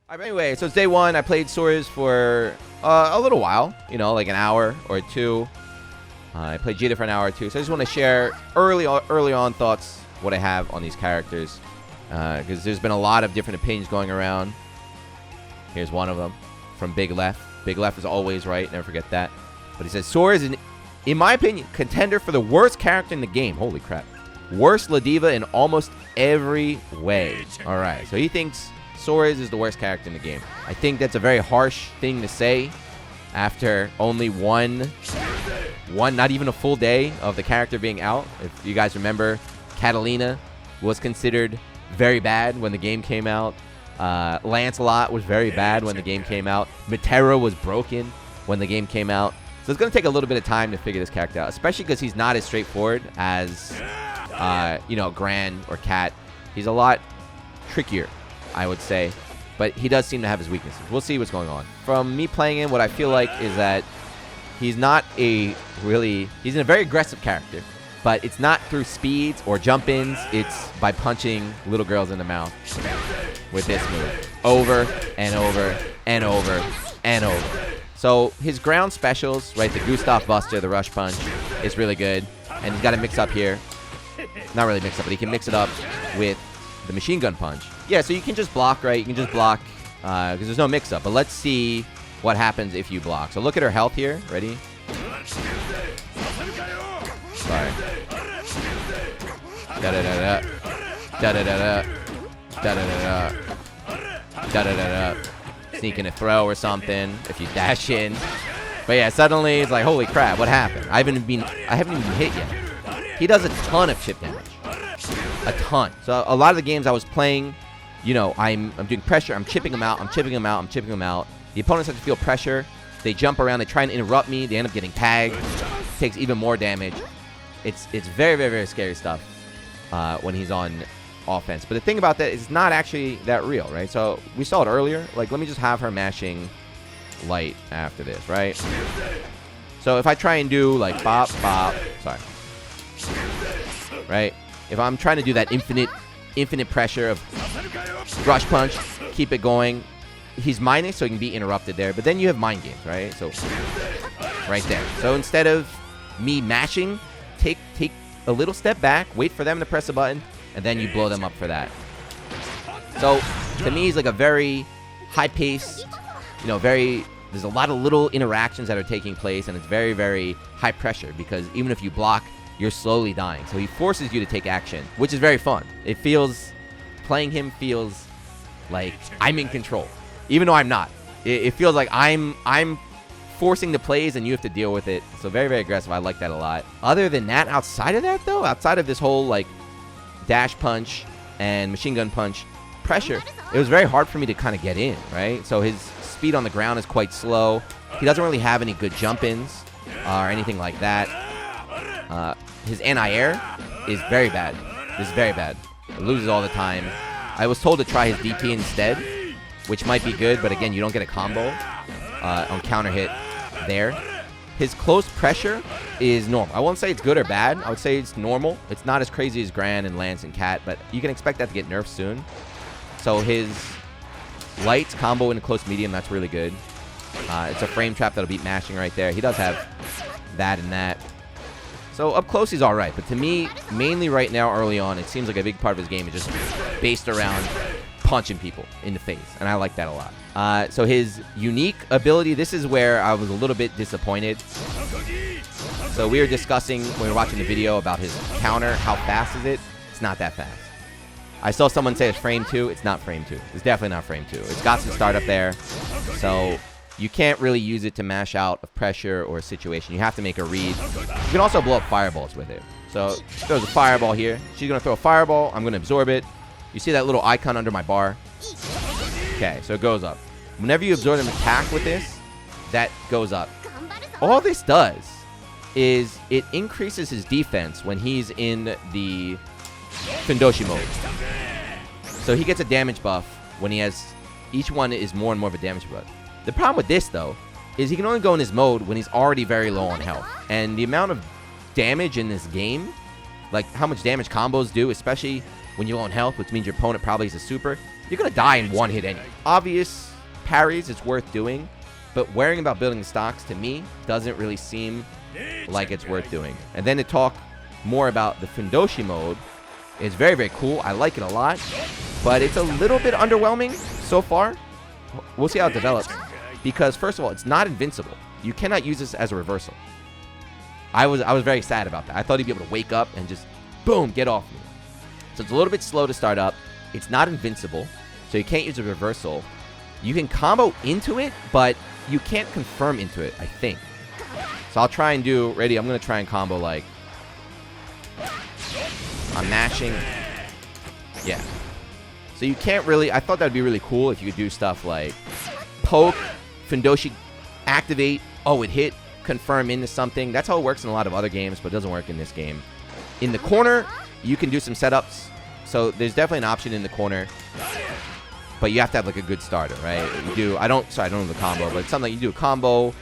Anyway, so it's day one. I played Soriz for a little while, you know, like an hour or two. I played Jada for an hour or two. So I just want to share early on thoughts, what I have on these characters. Because there's been a lot of different opinions going around. Here's one of them from Big Left. Big Left is always right. Never forget that. But he says, Soriz is, in my opinion, contender for the worst character in the game. Holy crap. Worst Ladiva in almost every way. All right. So he thinks Soriz is the worst character in the game. I think that's a very harsh thing to say after only one, not even a full day of the character being out. If you guys remember, Catalina was considered very bad when the game came out. Lancelot was very bad when the game came out. Matera was broken when the game came out. So it's going to take a little bit of time to figure this character out, especially because he's not as straightforward as, you know, Gran or Cat. He's a lot trickier, I would say, but he does seem to have his weaknesses. We'll see what's going on. From me playing him, what I feel like is that he's not a really... He's a very aggressive character, but it's not through speeds or jump-ins. It's by punching little girls in the mouth with this move. Over and over and over and over. So his ground specials, right, the Gustav Buster, the Rush Punch, is really good. And he's got to mix up here. Not really mix up, but he can mix it up with the Machine Gun Punch. Yeah, so you can just block, right? You can just block because there's no mix-up. But let's see what happens if you block. So look at her health here. Ready? Sorry. Da-da-da-da. Da-da-da-da. Da-da-da-da. Da-da-da-da. Sneaking a throw or something if you dash in. But yeah, suddenly it's like, holy crap, what happened? I haven't even been hit yet. He does a ton of chip damage. A ton. So a lot of the games I was playing, you know, I'm doing pressure, I'm chipping them out, I'm chipping them out, I'm chipping them out. The opponents have to feel pressure. They jump around, they try and interrupt me, they end up getting tagged. Takes even more damage. It's very, very, very scary stuff when he's on offense. But the thing about that is it's not actually that real, right? So we saw it earlier. Like, let me just have her mashing light after this, right? So if I try and do like bop, bop, sorry. Right? If I'm trying to do that infinite pressure of rush punch, keep it going. He's mining, so he can be interrupted there. But then you have mind games, right? So right there. So instead of me mashing, take a little step back, wait for them to press a button, and then you blow them up for that. So to me, he's like a very high-paced, you know, there's a lot of little interactions that are taking place, and it's very, very high pressure because even if you block, you're slowly dying. So he forces you to take action, which is very fun. Playing him feels like I'm in control, even though I'm not. It feels like I'm forcing the plays and you have to deal with it. So very, very aggressive. I like that a lot. Other than that, outside of that though, outside of this whole like dash punch and machine gun punch pressure, it was very hard for me to kind of get in, right? So his speed on the ground is quite slow. He doesn't really have any good jump-ins or anything like that. His anti-air is very bad. It's very bad. It loses all the time. I was told to try his DP instead, which might be good, but again, you don't get a combo on counter hit there. His close pressure is normal. I won't say it's good or bad. I would say it's normal. It's not as crazy as Gran and Lance and Cat, but you can expect that to get nerfed soon. So his lights combo in close medium, that's really good. It's a frame trap that'll beat mashing right there. He does have that and that. So up close, he's all right. But to me, mainly right now, early on, it seems like a big part of his game is just based around punching people in the face. And I like that a lot. So his unique ability, this is where I was a little bit disappointed. So we were discussing when we were watching the video about his counter. How fast is it? It's not that fast. I saw someone say it's frame 2. It's not frame 2. It's definitely not frame 2. It's got some startup there. So you can't really use it to mash out a pressure or a situation. You have to make a read. You can also blow up fireballs with it. So there's a fireball here. She's going to throw a fireball. I'm going to absorb it. You see that little icon under my bar? Okay, so it goes up. Whenever you absorb an attack with this, that goes up. All this does is it increases his defense when he's in the Fundoshi mode. So he gets a damage buff when he has... Each one is more and more of a damage buff. The problem with this, though, is he can only go in his mode when he's already very low on health. And the amount of damage in this game, like how much damage combos do, especially when you're low on health, which means your opponent probably is a super, you're going to die in one hit anyway. Obvious parries, it's worth doing. But worrying about building stocks, to me, doesn't really seem like it's worth doing. And then to talk more about the Fundoshi mode, it's very, very cool. I like it a lot. But it's a little bit underwhelming so far. We'll see how it develops. Because, first of all, it's not invincible. You cannot use this as a reversal. I was very sad about that. I thought he'd be able to wake up and just, boom, get off me. So it's a little bit slow to start up. It's not invincible, so you can't use a reversal. You can combo into it, but you can't confirm into it, I think. So I'll try and do, ready, I'm going to try and combo like, I'm mashing. Yeah. So you can't really, I thought that would be really cool if you could do stuff like poke, Fundoshi, activate, oh, it hit, confirm into something. That's how it works in a lot of other games, but it doesn't work in this game. In the corner, you can do some setups. So there's definitely an option in the corner, but you have to have like a good starter, right? You do, I don't know the combo, but it's something you do a combo,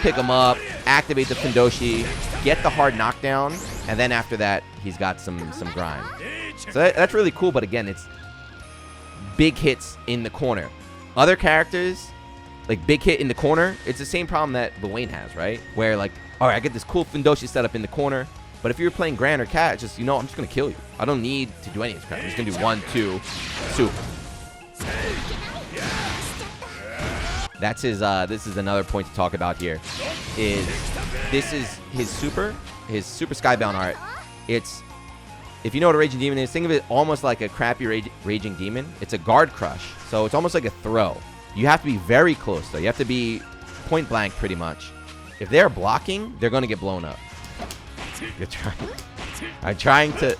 pick him up, activate the Fundoshi, get the hard knockdown, and then after that, he's got some grind. So that's really cool, but again, it's big hits in the corner. Other characters, like big hit in the corner, it's the same problem that Wayne has, right? Where like, all right, I get this cool Fundoshi setup in the corner, but if you're playing Gran or Cat, it's just, you know, I'm just going to kill you. I don't need to do any of this crap. I'm just going to do 1, 2, soup. That's his, this is another point to talk about here, is this is his super Skybound art. It's, if you know what a Raging Demon is, think of it almost like a crappy Raging Demon. It's a guard crush, so it's almost like a throw. You have to be very close, though. You have to be point blank, pretty much. If they're blocking, they're going to get blown up. You're trying. I'm trying to.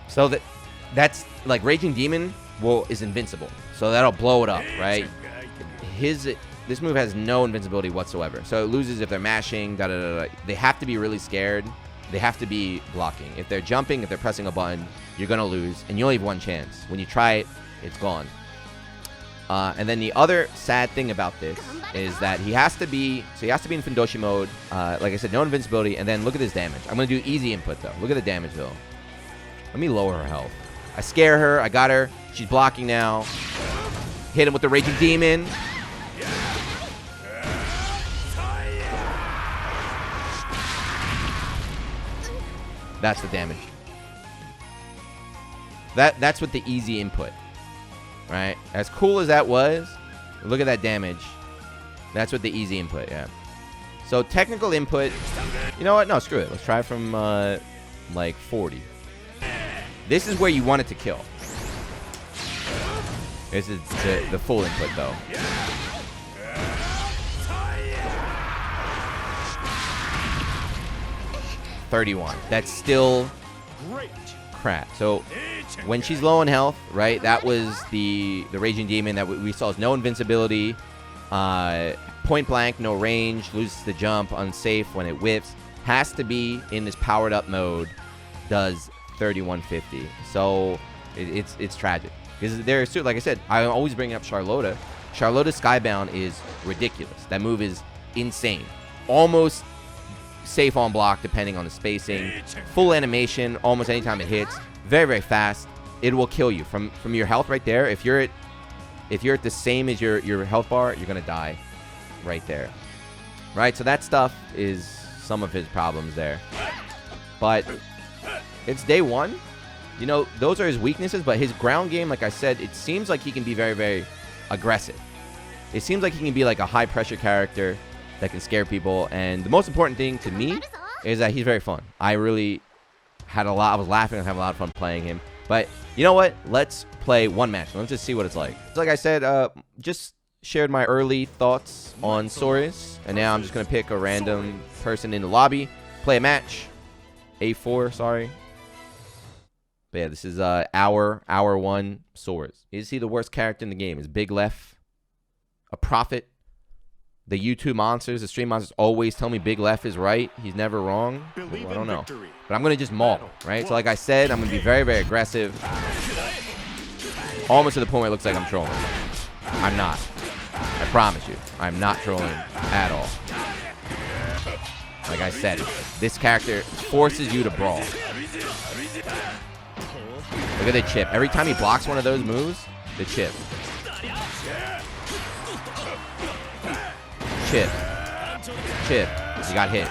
So that's like Raging Demon is invincible, so that'll blow it up, right? This move has no invincibility whatsoever, so it loses if they're mashing. They have to be really scared. They have to be blocking. If they're jumping, if they're pressing a button, you're gonna lose, and you only have one chance. When you try it, it's gone. And then the other sad thing about this is that he has to be in Fundoshi mode. Like I said, no invincibility. And then look at his damage. I'm going to do easy input, though. Look at the damage, though. Let me lower her health. I scare her. I got her. She's blocking now. Hit him with the Raging Demon. That's the damage. That's with the easy input. Right? As cool as that was, look at that damage. That's with the easy input, yeah. So technical input, you know what? No, screw it. Let's try from like 40. This is where you want it to kill. This is the full input, though. $31. That's still crap. So when she's low on health, right, that was the Raging Demon that we saw has no invincibility, point blank, no range, loses the jump, unsafe when it whips, has to be in this powered up mode, does 3150. So it's tragic because there's, like I said, I always bring up Charlotta. Charlotta's Skybound is ridiculous. That move is insane, almost safe on block depending on the spacing, full animation almost anytime it hits, very, very fast. It will kill you from your health right there. If you're at the same as your health bar, you're gonna die right there, right? So that stuff is some of his problems there, but it's day one. You know, those are his weaknesses, but his ground game, like I said, it seems like he can be very, very aggressive. It seems like he can be like a high pressure character that can scare people, and the most important thing to me is that he's very fun. I really had a lot, I was laughing and having a lot of fun playing him. But you know what? Let's play one match. Let's just see what it's like. So like I said, just shared my early thoughts on Soriz, and now I'm just going to pick a random person in the lobby, play a match. A4, sorry. But yeah, this is hour one Soriz. Is he the worst character in the game? Is Big Left a prophet? The YouTube monsters, the stream monsters always tell me Big Left is right. He's never wrong. Well, I don't know. But I'm going to just maul, right? So like I said, I'm going to be very, very aggressive. Almost to the point where it looks like I'm trolling. I'm not. I promise you. I'm not trolling at all. Like I said, this character forces you to brawl. Look at the chip. Every time he blocks one of those moves, the chip. Chip. Chip. You got hit.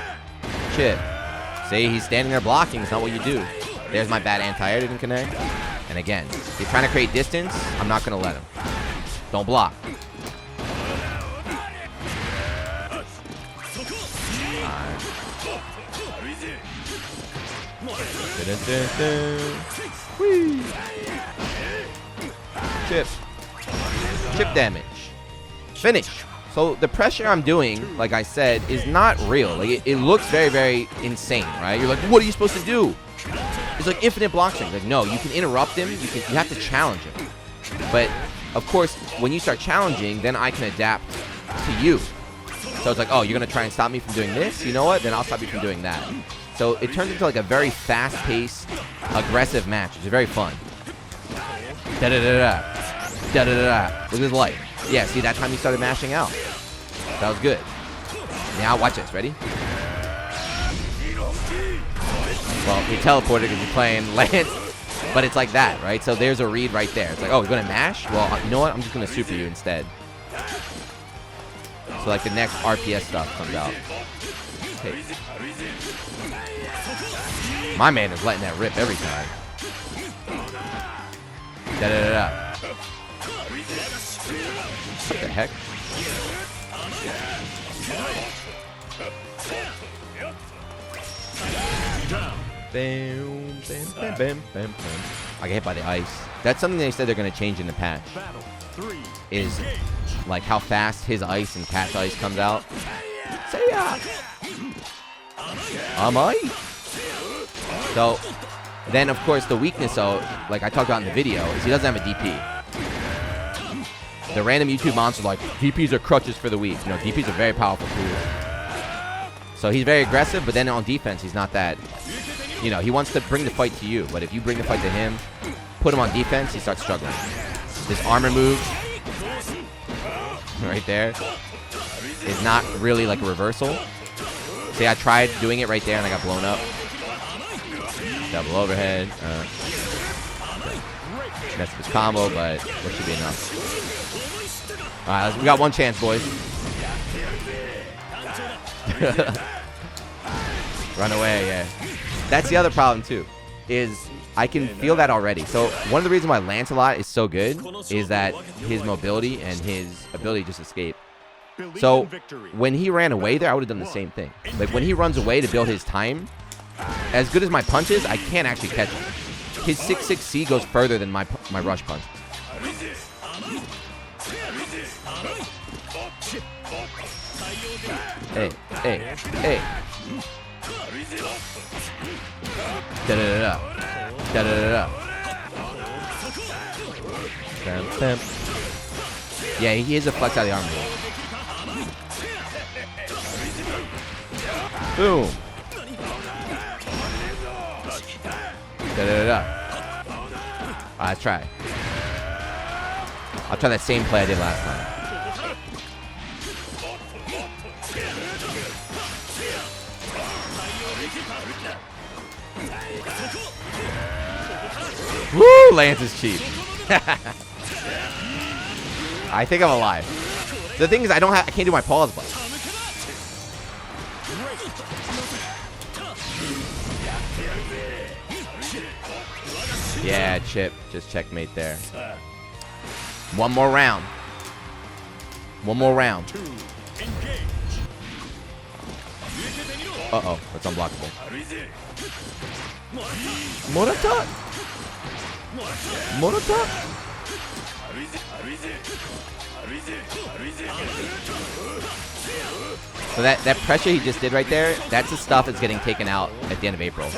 Chip. See, he's standing there blocking. It's not what you do. There's my bad anti-air, didn't connect. And again, he's trying to create distance. I'm not going to let him. Don't block. Chip. Chip damage. Finish. So the pressure I'm doing, like I said, is not real. Like it looks very, very insane, right? You're like, what are you supposed to do? It's like infinite block strings. Like, no, you can interrupt him. You have to challenge him. But of course, when you start challenging, then I can adapt to you. So it's like, oh, you're gonna try and stop me from doing this? You know what? Then I'll stop you from doing that. So it turns into like a very fast-paced, aggressive match. It's very fun. Da-da-da-da. Da-da-da-da. Look at his light. Yeah, see, that time he started mashing out. That was good. Now, watch this. Ready? Well, he teleported because he's playing Lance. But it's like that, right? So there's a read right there. It's like, oh, he's going to mash? Well, you know what? I'm just going to super you instead. So, like, the next RPS stuff comes out. Okay. My man is letting that rip every time. Da-da-da-da. What the heck? Bam, bam, bam, bam, bam. I get hit by the ice. That's something they said they're going to change in the patch. Is like how fast his ice and Cat's ice comes out. Say ya! Am I? So, then of course the weakness, though, like I talked about in the video, is he doesn't have a DP. The random YouTube monsters like, DPs are crutches for the weak. You know, DPs are very powerful tools. So he's very aggressive, but then on defense, he's not that. You know, he wants to bring the fight to you, but if you bring the fight to him, put him on defense, he starts struggling. This armor move, right there, is not really like a reversal. See, I tried doing it right there, and I got blown up. Double overhead. Messed with his combo, but what should be enough. Alright, we got one chance, boys. Run away, yeah. That's the other problem, too, is I can feel that already. So one of the reasons why Lancelot is so good is that his mobility and his ability to just escape. So when he ran away there, I would have done the same thing. Like when he runs away to build his time, as good as my punch is, I can't actually catch him. His 6-6C goes further than my rush punch. Hey, hey, hey. Da-da-da-da. Da-da-da-da. Bam, bam. Yeah, he is a flex out of the armor. Boom. Da-da-da-da. Alright, let's try. I'll try that same play I did last time. Woo! Lance is cheap. I think I'm alive. The thing is, I can't do my pause button. Yeah, Chip. Just checkmate there. One more round. One more round. Uh-oh. That's unblockable. Morata! Morata! So that pressure he just did right there, that's the stuff that's getting taken out at the end of April.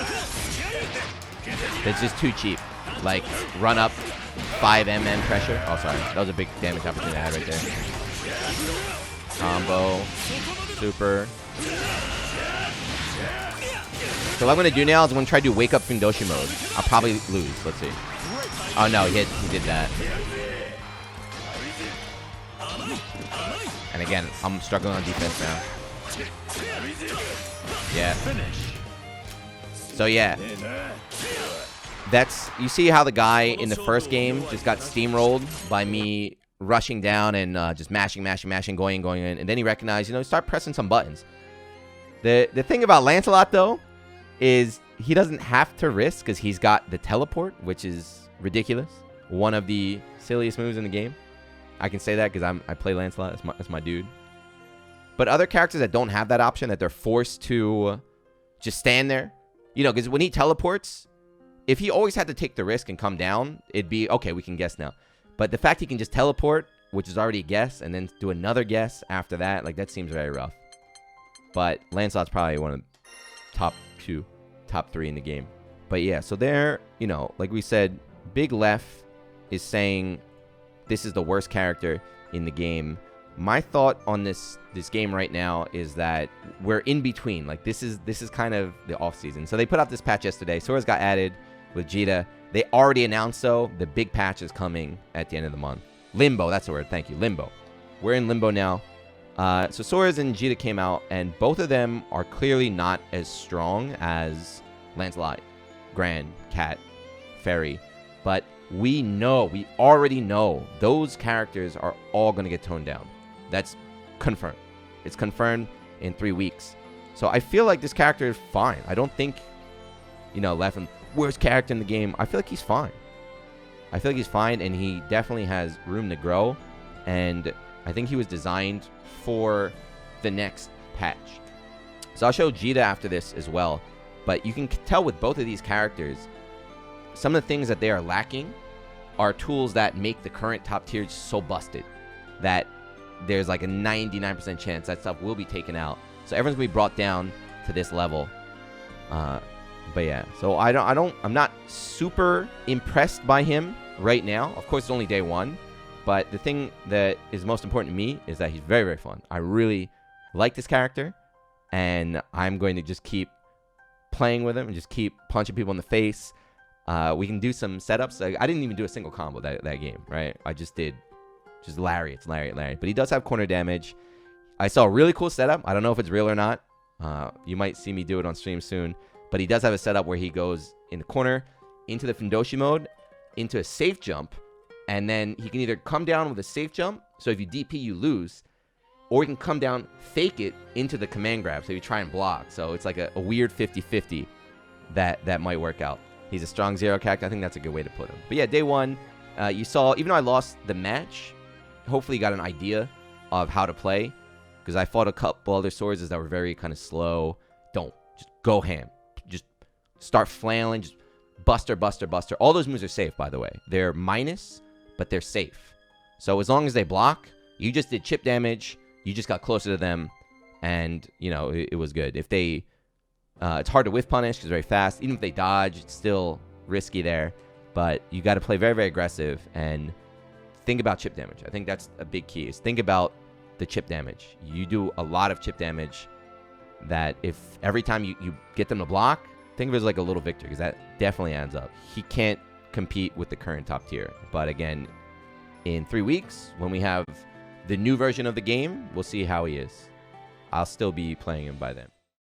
It's just too cheap. Like, run up 5mm pressure. Oh, sorry. That was a big damage opportunity I had right there. Combo. Super. So what I'm going to do now is I'm going to try to do Wake Up Fundoshi mode. I'll probably lose. Let's see. Oh, no. He did that. And again, I'm struggling on defense now. Yeah. So yeah, that's, you see how the guy in the first game just got steamrolled by me rushing down and just mashing, going in, and then he recognized, you know, start pressing some buttons. The thing about Lancelot though is he doesn't have to risk because he's got the teleport, which is ridiculous. One of the silliest moves in the game. I can say that because I play Lancelot. That's my dude. But other characters that don't have that option, that they're forced to just stand there, you know, because when he teleports, if he always had to take the risk and come down, it'd be, okay, we can guess now. But the fact he can just teleport, which is already a guess, and then do another guess after that, like, that seems very rough. But Lancelot's probably one of the top 3 in the game. But yeah, so there, you know, like we said, Big Left is saying this is the worst character in the game. My thought on this game right now is that we're in between. Like, this is kind of the off season. So they put out this patch yesterday. Soriz got added with Jita. They already announced, though, the big patch is coming at the end of the month. Limbo, that's the word. Thank you, Limbo. We're in Limbo now. So Soriz and Jita came out, and both of them are clearly not as strong as Lancelot, Gran, Cat, Fairy. But we already know those characters are all going to get toned down. That's confirmed. It's confirmed in 3 weeks. So I feel like this character is fine. I don't think, you know, Leffen, worst character in the game. I feel like he's fine. I feel like he's fine, and he definitely has room to grow. And I think he was designed for the next patch. So I'll show Jita after this as well. But you can tell with both of these characters, some of the things that they are lacking are tools that make the current top tiers so busted that there's like a 99% chance that stuff will be taken out. So everyone's gonna be brought down to this level. But yeah, so I'm not super impressed by him right now. Of course, it's only day 1, but the thing that is most important to me is that he's very, very fun. I really like this character, and I'm going to just keep playing with him and just keep punching people in the face. We can do some setups. I didn't even do a single combo that game, right? I just did just lariats. But he does have corner damage. I saw a really cool setup. I don't know if it's real or not. You might see me do it on stream soon. But he does have a setup where he goes in the corner, into the Fundoshi mode, into a safe jump, and then he can either come down with a safe jump, so if you DP, you lose, or he can come down, fake it into the command grab, so you try and block. So it's like a weird 50-50 that might work out. He's a strong 0 character. I think that's a good way to put him. But yeah, day 1, you saw, even though I lost the match, hopefully you got an idea of how to play, because I fought a couple other Sorizes that were very kind of slow. Don't. Just go ham. Just start flailing. Just buster. All those moves are safe, by the way. They're minus, but they're safe. So as long as they block, you just did chip damage, you just got closer to them, and, you know, it was good. If they... it's hard to whiff punish because very fast. Even if they dodge, it's still risky there. But you got to play very, very aggressive and think about chip damage. I think that's a big key, is think about the chip damage. You do a lot of chip damage that if every time you get them to block, think of it as like a little victory, because that definitely adds up. He can't compete with the current top tier. But again, in 3 weeks, when we have the new version of the game, we'll see how he is. I'll still be playing him by then.